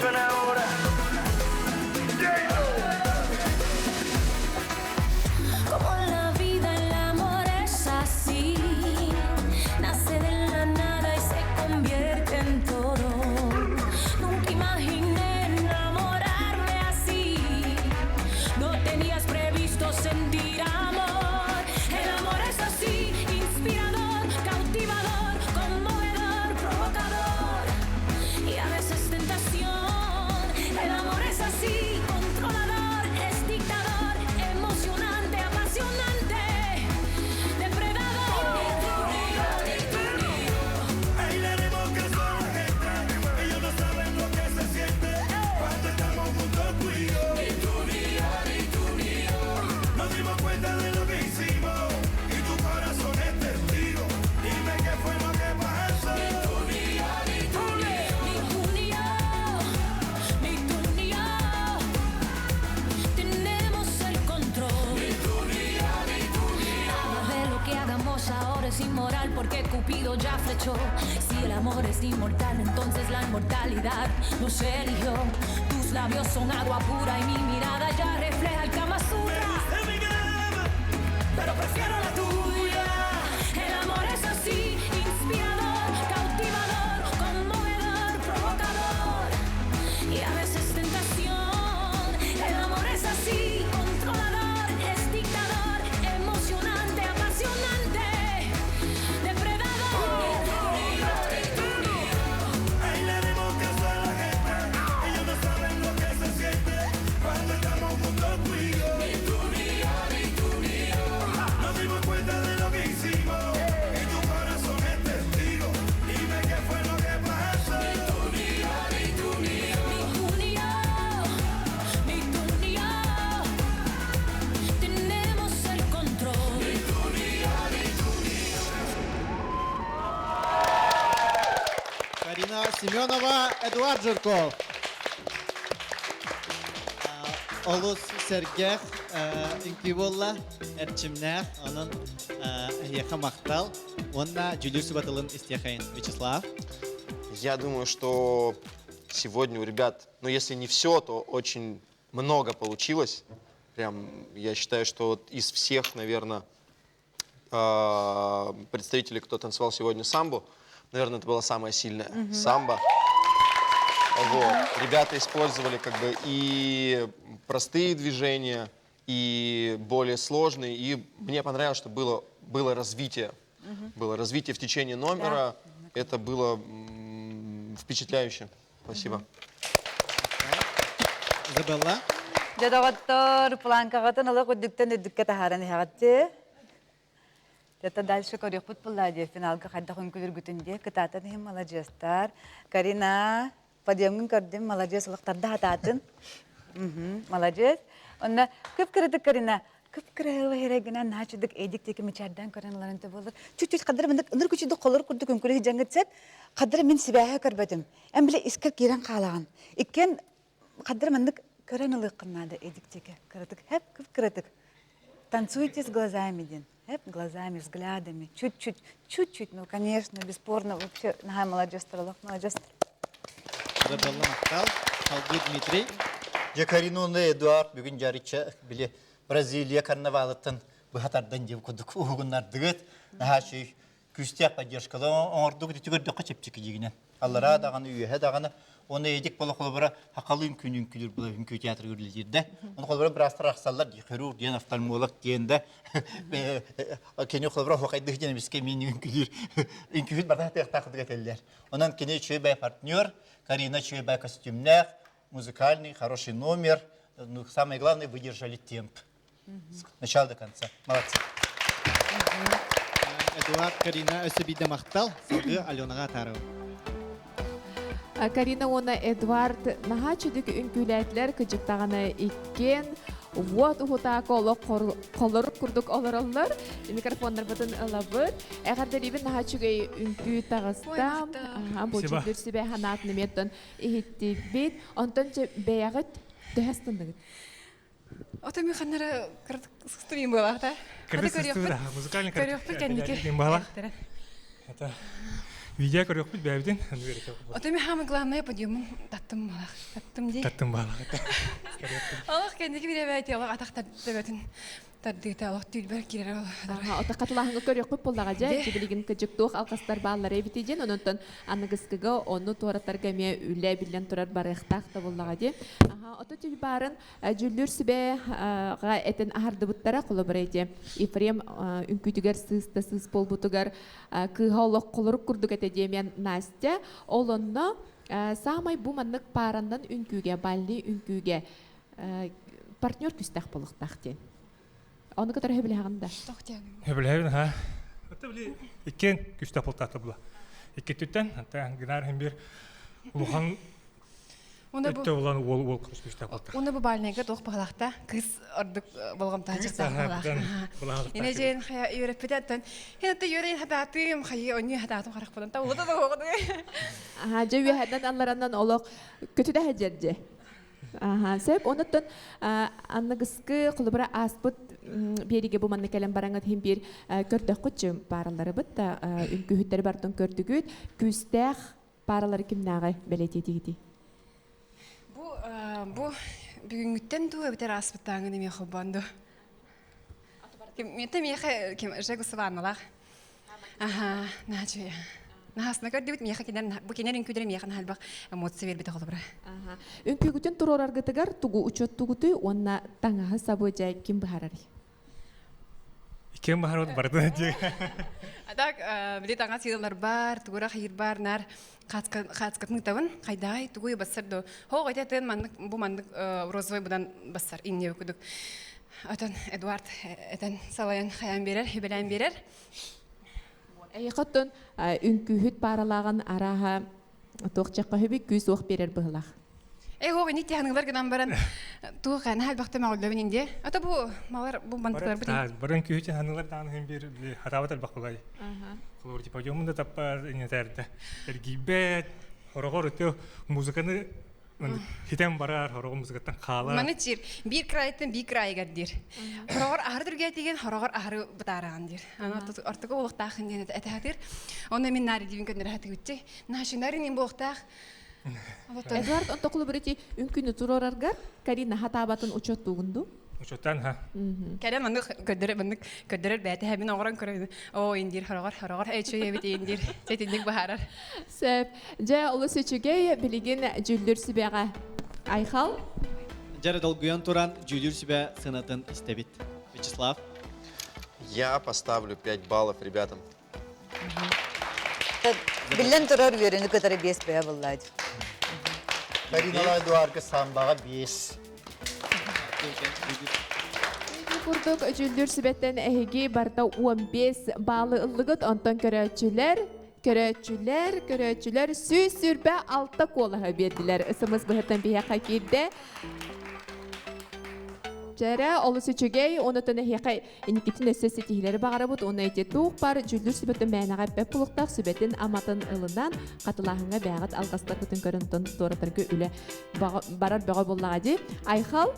suena ahora. Como la vida, el amor es así. Nace de la nada y se convierte en todo. Nunca imaginé enamorarme así. No tenías previsto sentir amor. El amor es así, inspirador, cautivador, conmovedor, provocador y a veces tentación. El amor es así, controlador, es dictador, emocionante, apasionante, depredador. Ahí le haremos caso a la gente. Ellos no saben lo que se siente cuando estamos juntos tú y yo. Nos dimos cuenta de lo que hicimos y tu corazón es testigo. Dime qué fue lo que pasó. Ni tú ni yo, ni tú ni yo, tenemos el control. Nada de lo que hagamos ahora es inmoral porque Cupido ya flechó. Si el amor es inmortal, entonces la inmortalidad nos eligió. Tus labios son agua pura y mi mirada ya refleja el Kama Sutra. Es mi cama, Pero prefiero la tuya. El amor es así, inspirador, cautivador, conmovedor, provocador y a veces tentación. El amor es así, controlador, es dictador, emocionante, apasionante, depredador. ahí le haremos caso a la gente. Ellos no saben lo que se siente cuando estamos juntos tú y yo. Nos dimos cuenta de lo que hicimos y tu corazón es testigo. Dime qué fue lo que pasó. Ni tú ni yo, ni tú ni yo, tenemos el control. Карина Семенова, Эдуард Жирков. Олус Сергех, Инкиволла, Эрчимнех, onun Яха Махтал, онна Джулиусу Батылын Истехайн. Вячеслав. Я думаю, что сегодня у ребят, ну если не все, то очень много получилось. Прям я считаю, что вот из всех, наверное, представителей, кто танцевал сегодня самбо, наверное, это была самая сильная самбо. Вот. Ребята использовали как бы и простые движения, и более сложные. И мне понравилось, что было развитие. Было развитие в течение номера. Это было впечатляюще. Спасибо. Изабелла. Жадаваттар планкагатын ала куддуктан өдүккө тахаран хагатты. Это дальше корёхпут пулладе финалга хадда хүн күлүргүтүндө кытатын хем молодецтар. Карина подъемгын көрдүм, молодец улуктарда хататын. Молодец. Онда көп кырдык Карина. Көп кырыгы херегинен начыдык эдиктеки мичардан көрөнлөрүнтө болор. Чуть-чуть кадыр мындык ыныр күчүдү колор курдук күнкүлү жаңгытсат. Кадыр мен сибәһе көрбөдүм. Эм биле искер кирен каалаган. Иккен кадыр мындык көрөн ылыккынады эдиктеки. Кырдык хеп көп кырдык. Танцуйте с глазами, Дин. Глазами, взглядами. Чуть-чуть. Ну, конечно, бесспорно. Вообще, молодец, молодец. Изабелла Махтал, Халгы Дмитрий. Жекариноны Эдуард бүгін жарыча біле Бразилия карнавалытын бұхатардан жеп күдік ұғынар дұғыт. Нахаши күстек поддержкалы оңырдығы дүтігірді қачепчікі дегінен. Аллара дағаны үйе дағаны. Оны едік болы қолы бұра хақалы үмкүлір бұла үмкү театр көрілдерді. Оны қолы бұра бір астыр ақсалар, хирург, ден офтальмолог дегенді. Кені қолы бұра хоқайдығы ден бізге мен үмкүлір барда тақыдық етелдер. Онан кені чөй бай партнер, Карина чөй бай костюмнер, музыкальный, хороший номер. Ну, самое главное, выдержали темп. С начала до конца. Молодцы. Эдуард, Карина, Өсебиде Махтал, Салгы Аленаға Тарау. Карина оны Эдуард нахачыдык үнкүләтләр кыжыктаганы иккен. Вот ухута коло колор курдук олороллар. Микрофондар бутун алабыт. Эгердерибин нахачыгы үнкү тагыстам. Бу чүлдүр себе ханат неметтен ихиттибит. Онтон же беягыт дөһәстендигит. Ото ми ханнара кырдык была, да? Музыкальный кырдык была. Это видео корёк бит бәбиден. Ото ми хамы главное подъем. Таттым ди. Таттым бала. Алах кендеги бире бәйти алах атактар дебетин. Тардыта алах түлбер кирер ол. Ота катылахыңа көрөк көп боллага жа, жибилигин кыжыктук алкастар баалары битижен, онтон аныгыскыга onu туараттарга ме үле билен турар барыктак да боллага ди. Ота түл барын жүллүр сибе га этен ахардыбыттара колобрейти. Ифрем үнкүтүгөр сыз болбутугар кыхаулок колорук курдук этедемен Настя, олонно самай бу маннык парандан үнкүгө, балли үнкүгө партнер күстак болуктак ди. Оны көтөр хөбүлһәгәндә. Хөбүлһәген ха. Ата били икен күстә полтаты була. Ике төттән ата гынар һәм бер улхан өттө булган ол күстә полтаты. Уны бу бальнеге тох баглакта кыз ордук болгом тажыкта баглак. Ине жен хая юрепетен. Хәтта юрен хататым хая они хататым харак булан та улда да гогды. Җәве хәдән аллараннан олок көтүдә хәҗәрҗә. Себеп онуттан анныгыскы кулыбыра аспыт бериге бу манны калем бараңат һәм бир көрдөх кучым паралары битта үнкүһүттер бартын көрдүгүт күстәх паралары кимнагы белететиги. Бу бүгүнгүттен туу битер аспыттагы неме хобанды. Мете меха ким жегу саваналар. Наче. Нахасна көрдүбүт меха кенен бу кенен күдөрө механ халбак эмоция бербите колобра. Үнкүгүтен турораргытыгар тугу учоттугуту онна таңаһы сабыжа ким бахарари. Икен бахар барды ди. Так, билет аңа сыйлар бар, тугура хайыр бар, нар каскатны табын, кайдай тугуй бассырды. Хо айтатын мандык бу мандык розовый будан бассар инне өкүдүк. Атан Эдуард этен салаян хаян берер, хебелен берер. Эйхаттан үнкүһүт паралаган араха тохчакка хөбү күз ох берер быһлах. Хо гыни тяныгылар гынан баран туган халбакта магылдабын инде. Ата бу малар бу мандыклар бит. Барын күчен ханылар дан һәм бир харават албак бугай. Колор типа жомунда таппар инетерде. Эргибет хорогор өтө музыканы хитем барар хорогор музыкаттан кала. Маны чир бир крайттан бир крайга дир. Хорогор ахыр дүргә тиген хорогор ахыр бутараган дир. Аны артыгы улуктахын дине этәдир. Оны мен нари дивин көндөр хаты үтче. Нашинарин булуктах. Эдуард онтоклу бирити үнкүнү турораргар Карина хатабатын учоттугунду. Учоттан ха. Кәлем аны көдөрөр бәте һәмин огран көрөйдү. О индир хорогор эчөй бит индир. Тетиндик бахарар. Сеп, жа олы сөчүгей билигин жүлдүр сибега Айхал. Жары долгуян туран жүлдүр сибе сынатын истебит. Вячеслав. Я поставлю 5 баллов ребятам. Билен турар верени көтөрө 5 бая буллайды. Каринала Эдуардга самбага 5. Курдук жүлдүр сибеттен эһиги барда 15 балы ыллыгыт онтон көрөчүлөр сүз сүрбе 6 колаха бердилер. Ысымыз быһыттан бия хакирде. Жара олы сөчөгей онотон эһиқай иникитин өссөсө тихилери багара бут оны эте тук бар жүлдүр сибеттен мәнага беп булуктак сибеттен аматын ылынан катылахыңа бягат алгастар бүтүн көрөнтөн торатыргы үле барар бага боллага ди. Айхал